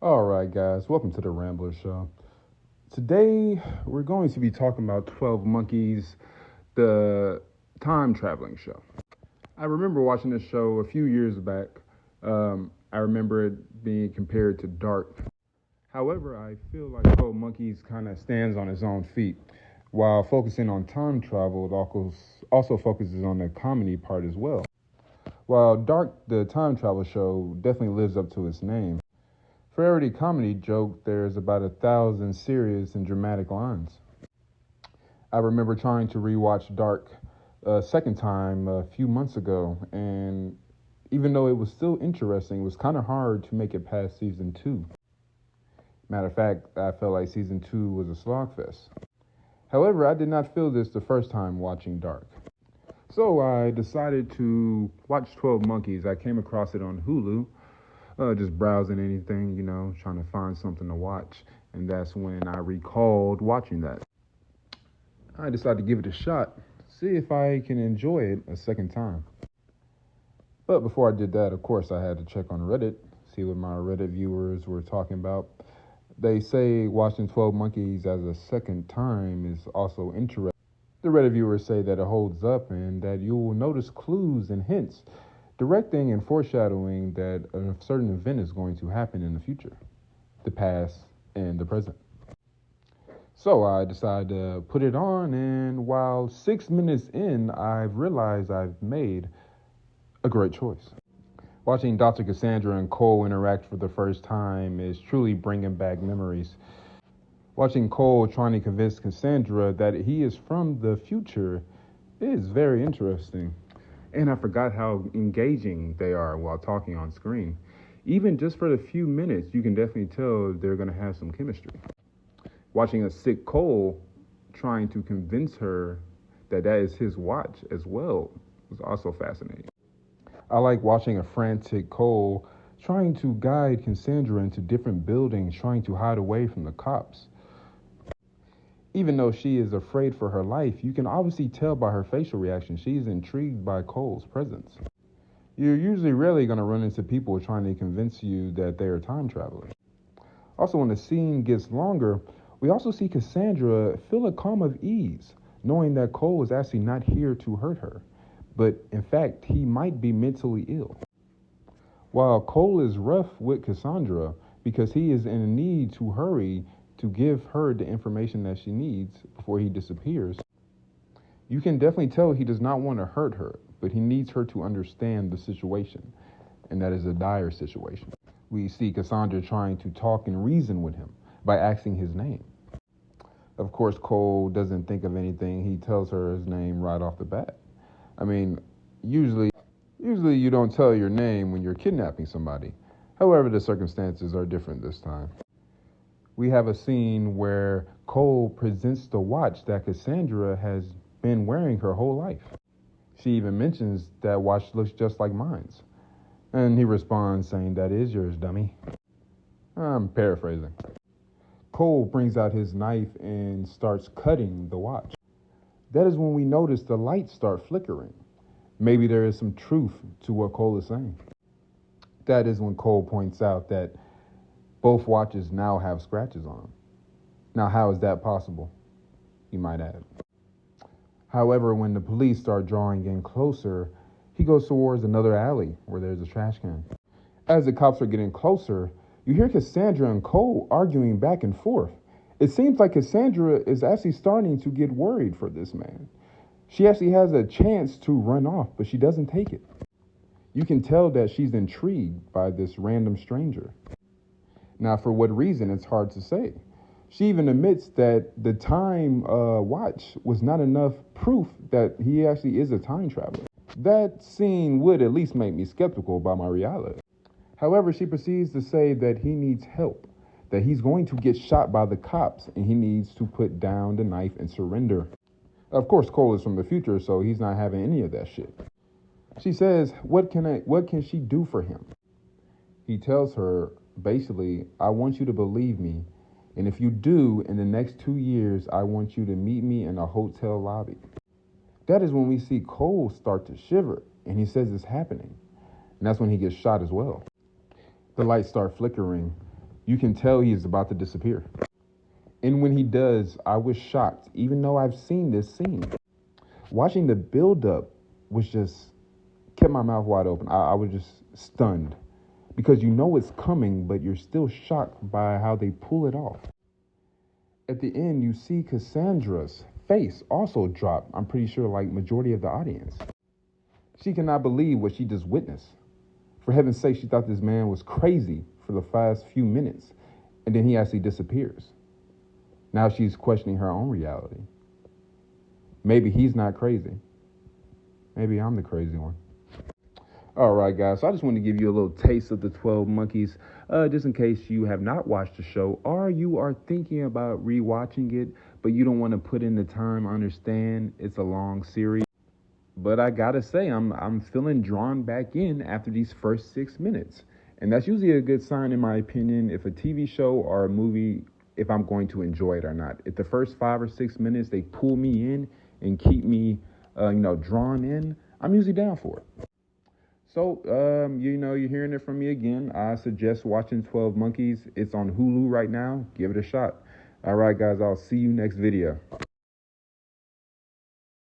All right, guys, welcome to the Rambler Show. Today, we're going to be talking about 12 Monkeys, the time traveling show. I remember watching this show a few years back. I remember it being compared to Dark. However, I feel like 12 Monkeys kind of stands on its own feet. While focusing on time travel, it also focuses on the comedy part as well. While Dark, the time travel show, definitely lives up to its name. For every comedy joke, there's about 1,000 serious and dramatic lines. I remember trying to rewatch Dark a second time a few months ago, and even though it was still interesting, it was kind of hard to make it past season two. Matter of fact, I felt like season two was a slogfest. However, I did not feel this the first time watching Dark. So I decided to watch 12 Monkeys. I came across it on Hulu, just browsing anything, trying to find something to watch. And that's when I recalled watching that. I decided to give it a shot, see if I can enjoy it a second time. But before I did that, of course, I had to check on Reddit, see what my Reddit viewers were talking about. They say watching 12 Monkeys as a second time is also interesting. The Reddit viewers say that it holds up and that you will notice clues and hints directing and foreshadowing that a certain event is going to happen in the future, the past, and the present. So I decided to put it on, and while 6 minutes in, I've realized I've made a great choice. Watching Dr. Cassandra and Cole interact for the first time is truly bringing back memories. Watching Cole trying to convince Cassandra that he is from the future is very interesting. And I forgot how engaging they are while talking on screen. Even just for the few minutes, you can definitely tell they're going to have some chemistry. Watching a sick Cole trying to convince her that is his watch as well was also fascinating. I like watching a frantic Cole trying to guide Cassandra into different buildings, trying to hide away from the cops. Even though she is afraid for her life, you can obviously tell by her facial reaction she's intrigued by Cole's presence. You're usually rarely going to run into people trying to convince you that they are time travelers. Also, when the scene gets longer, we also see Cassandra feel a calm of ease, knowing that Cole is actually not here to hurt her, but in fact, he might be mentally ill. While Cole is rough with Cassandra because he is in need to hurry to give her the information that she needs before he disappears, you can definitely tell he does not want to hurt her, but he needs her to understand the situation, and that is a dire situation. We see Cassandra trying to talk and reason with him by asking his name. Of course, Cole doesn't think of anything. He tells her his name right off the bat. I mean, usually you don't tell your name when you're kidnapping somebody. However, the circumstances are different this time. We have a scene where Cole presents the watch that Cassandra has been wearing her whole life. She even mentions that watch looks just like mine's. And he responds saying, "That is yours, dummy." I'm paraphrasing. Cole brings out his knife and starts cutting the watch. That is when we notice the lights start flickering. Maybe there is some truth to what Cole is saying. That is when Cole points out that both watches now have scratches on them. Now, how is that possible, you might add? However, when the police start drawing in closer, he goes towards another alley where there's a trash can. As the cops are getting closer, you hear Cassandra and Cole arguing back and forth. It seems like Cassandra is actually starting to get worried for this man. She actually has a chance to run off, but she doesn't take it. You can tell that she's intrigued by this random stranger. Now, for what reason, it's hard to say. She even admits that the time watch was not enough proof that he actually is a time traveler. That scene would at least make me skeptical about my reality. However, she proceeds to say that he needs help, that he's going to get shot by the cops and he needs to put down the knife and surrender. Of course, Cole is from the future, so he's not having any of that shit. She says, what can she do for him? He tells her, basically, "I want you to believe me. And if you do, in the next 2 years, I want you to meet me in a hotel lobby." That is when we see Cole start to shiver, and he says it's happening. And that's when he gets shot as well. The lights start flickering. You can tell he is about to disappear. And when he does, I was shocked, even though I've seen this scene. Watching the build-up was just kept my mouth wide open. I was just stunned because you know it's coming, but you're still shocked by how they pull it off. At the end, you see Cassandra's face also drop. I'm pretty sure like majority of the audience. She cannot believe what she just witnessed. For heaven's sake, she thought this man was crazy for the past few minutes, and then he actually disappears. Now she's questioning her own reality. Maybe he's not crazy. Maybe I'm the crazy one. All right, guys, so I just want to give you a little taste of the 12 Monkeys, just in case you have not watched the show or you are thinking about rewatching it, but you don't want to put in the time. I understand it's a long series, but I gotta say, I'm feeling drawn back in after these first 6 minutes. And that's usually a good sign, in my opinion, if a TV show or a movie, if I'm going to enjoy it or not. If the first 5 or 6 minutes, they pull me in and keep me, drawn in, I'm usually down for it. So, you're hearing it from me again. I suggest watching 12 Monkeys. It's on Hulu right now. Give it a shot. All right, guys, I'll see you next video.